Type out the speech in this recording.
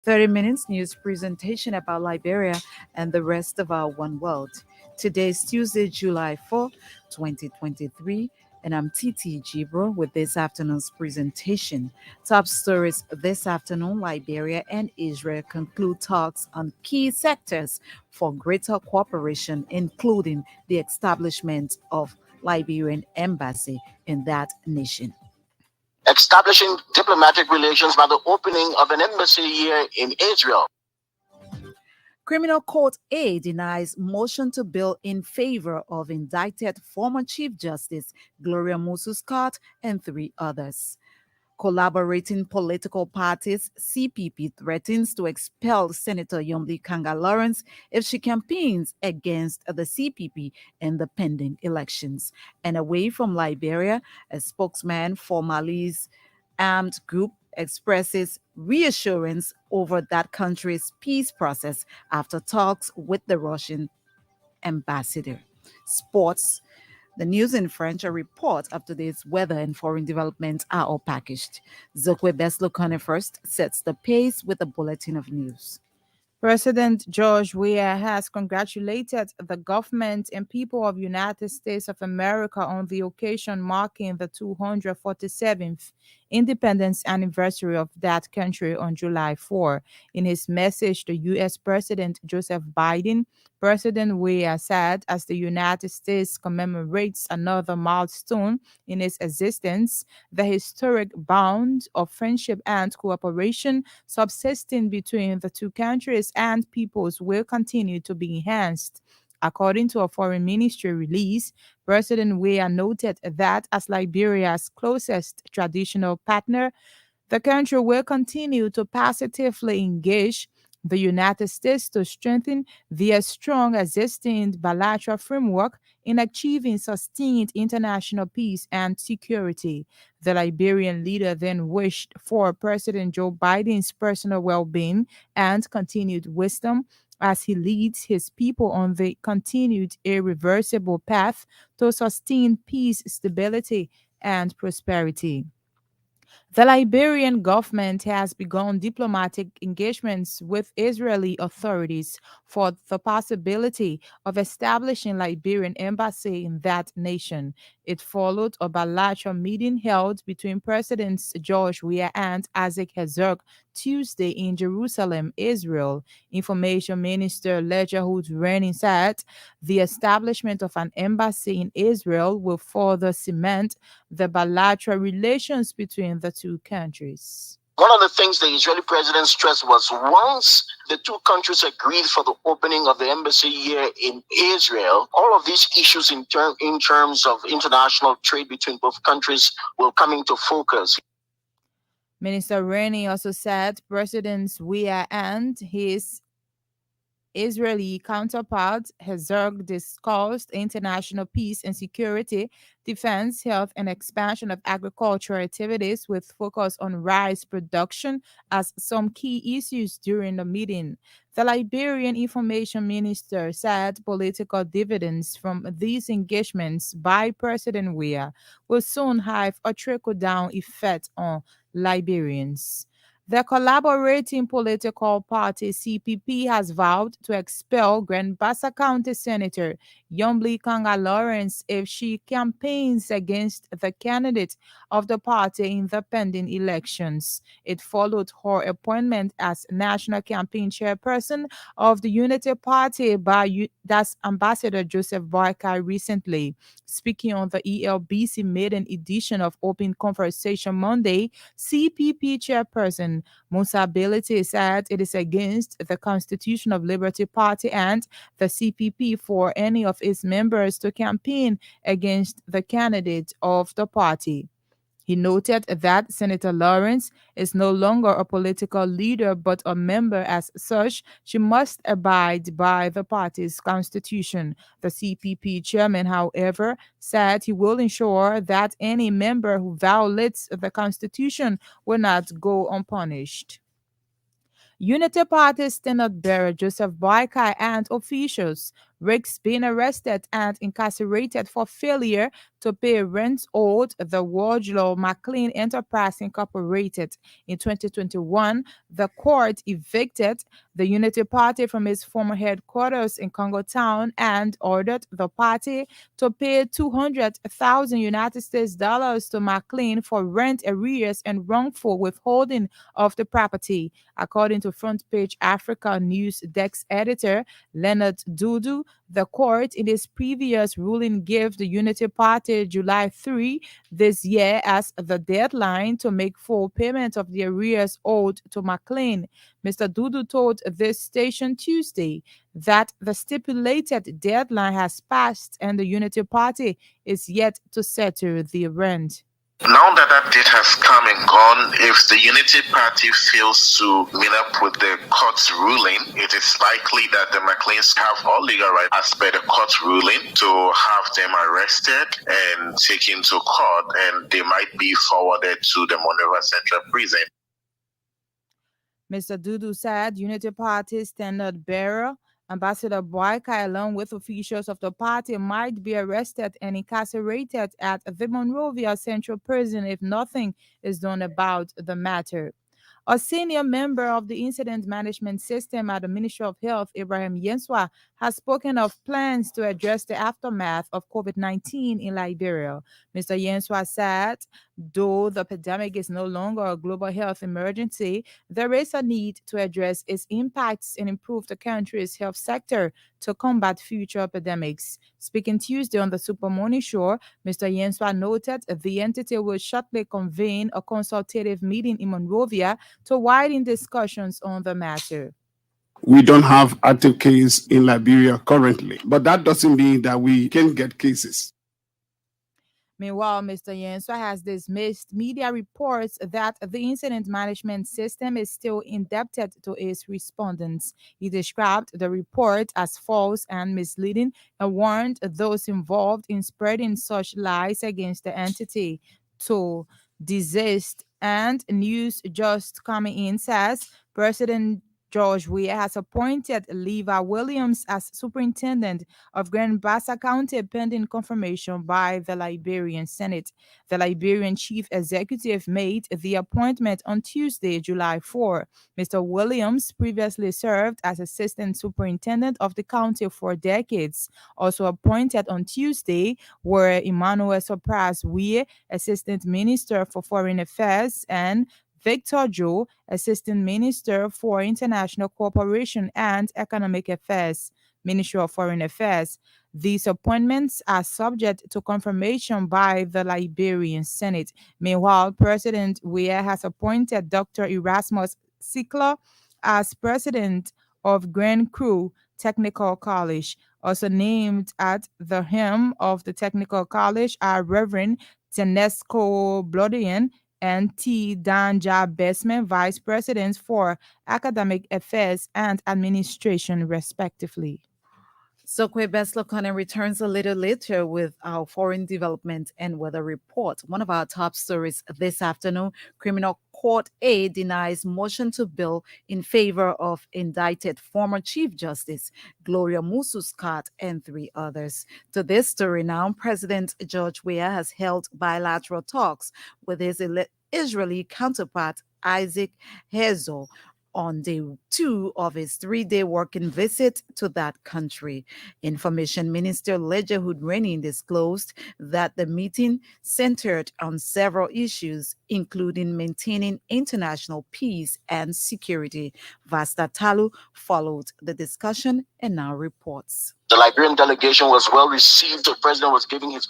30 minutes news presentation about Liberia and the rest of our one world. Today is Tuesday, July 4th, 2023, and I'm TT Gibro with this afternoon's presentation. Top stories this afternoon: Liberia and Israel conclude talks on key sectors for greater cooperation, including the establishment of Liberian embassy in that nation. Establishing diplomatic relations by the opening of an embassy here in Israel. Criminal Court A denies motion to bill in favor of indicted former Chief Justice Gloria Musu-Scott and three others. Collaborating political parties, CPP threatens to expel Senator Yomli Kanga Lawrence if she campaigns against the CPP in the pending elections. And away from Liberia, a spokesman for Mali's armed group expresses reassurance over that country's peace process after talks with the Russian ambassador. Sports. The news in French, a report of today's weather and foreign developments are all packaged. Zokwe Beslokone first sets the pace with a bulletin of news. President George Weah has congratulated the government and people of United States of America on the occasion marking the 247th independence anniversary of that country on July 4. In his message to U.S. President Joseph Biden, President Weah said, as the United States commemorates another milestone in its existence, the historic bond of friendship and cooperation subsisting between the two countries and peoples will continue to be enhanced. According to a foreign ministry release, President Weah noted that as Liberia's closest traditional partner, the country will continue to positively engage the United States to strengthen their strong existing bilateral framework in achieving sustained international peace and security. The Liberian leader then wished for President Joe Biden's personal well being and continued wisdom as he leads his people on the continued irreversible path to sustain peace, stability, and prosperity. The Liberian government has begun diplomatic engagements with Israeli authorities for the possibility of establishing Liberian embassy in that nation. It followed a bilateral meeting held between Presidents George Weah and Isaac Herzog Tuesday in Jerusalem, Israel. Information Minister Ledger Hood Rennie said the establishment of an embassy in Israel will further cement the bilateral relations between the two countries. One of the things the Israeli president stressed was once the two countries agreed for the opening of the embassy here in Israel, all of these issues in terms of international trade between both countries will come into focus. Minister Rennie also said President Weah and his Israeli counterpart Herzog discussed international peace and security, defense, health, and expansion of agricultural activities with focus on rice production as some key issues during the meeting. The Liberian information minister said political dividends from these engagements by President Weah will soon have a trickle down effect on Liberians. The collaborating political party CPP has vowed to expel Grand Bassa County Senator Yomli Kanga Lawrence if she campaigns against the candidate of the party in the pending elections. It followed her appointment as national campaign chairperson of the Unity Party by that's Ambassador Joseph Boakai recently. Speaking on the ELBC maiden edition of Open Conversation Monday, CPP chairperson Musa Ability said it is against the Constitution of Liberty Party and the CPP for any of its members to campaign against the candidate of the party. He noted that Senator Lawrence is no longer a political leader but a member. As such, she must abide by the party's constitution. The CPP chairman, however, said he will ensure that any member who violates the constitution will not go unpunished. Unity Party standard bearer Joseph Boakai and officials risks being arrested and incarcerated for failure to pay rent owed the Wardlow McLean Enterprise Incorporated. In 2021, the court evicted the Unity Party from its former headquarters in Congo Town and ordered the party to pay 200,000 United States dollars to McLean for rent arrears and wrongful withholding of the property. According to Front Page Africa News Desk editor Leonard Dudu, the court in its previous ruling gave the Unity Party July 3 this year as the deadline to make full payment of the arrears owed to McLean. Mr. Dudu told this station Tuesday that the stipulated deadline has passed and the Unity Party is yet to settle the rent. Now that that date has come and gone, if the Unity Party fails to meet up with the court's ruling, it is likely that the McLeans have all legal right as per the court's ruling to have them arrested and taken to court, and they might be forwarded to the Monrovia Central Prison. Mr. Dudu said Unity Party standard bearer Ambassador Boyka, along with officials of the party, might be arrested and incarcerated at the Monrovia Central Prison if nothing is done about the matter. A senior member of the Incident Management System at the Ministry of Health, Ibrahim Yenswa, has spoken of plans to address the aftermath of COVID-19 in Liberia. Mr. Yenswa said, though the pandemic is no longer a global health emergency, there is a need to address its impacts and improve the country's health sector to combat future epidemics. Speaking Tuesday on the Super Morning Show, Mr. Yenswa noted the entity will shortly convene a consultative meeting in Monrovia to widen discussions on the matter. We don't have active case in Liberia currently, but that doesn't mean that we can get cases. Meanwhile, Mr. Yenswa has dismissed media reports that the incident management system is still indebted to its respondents. He described the report as false and misleading and warned those involved in spreading such lies against the entity to desist. And news just coming in says President George Weah has appointed Levi Williams as superintendent of Grand Bassa County pending confirmation by the Liberian Senate. The Liberian chief executive made the appointment on Tuesday, July 4. Mr. Williams previously served as assistant superintendent of the county for decades. Also appointed on Tuesday were Emmanuel Sopras Weah, assistant minister for foreign affairs, and Victor Joe, Assistant Minister for International Cooperation and Economic Affairs, Ministry of Foreign Affairs. These appointments are subject to confirmation by the Liberian Senate. Meanwhile, President Weah has appointed Dr. Erasmus Sickler as president of Grand Cru Technical College. Also named at the helm of the Technical College are Reverend Tenesco Blodian and T. Danja Besman, Vice Presidents for Academic Affairs and Administration, respectively. Sokwe Beslokonen returns a little later with our foreign development and weather report. One of our top stories this afternoon, criminal court A denies motion to bill in favor of indicted former Chief Justice Gloria Mususcat and 3 others. To this story now, President George Weah has held bilateral talks with his Israeli counterpart Isaac Herzog on day 2 of his 3-day working visit to that country. Information Minister Lejehud Renin disclosed that the meeting centered on several issues, including maintaining international peace and security. Vasta Talu followed the discussion and now reports. The Liberian delegation was well received. The president was giving his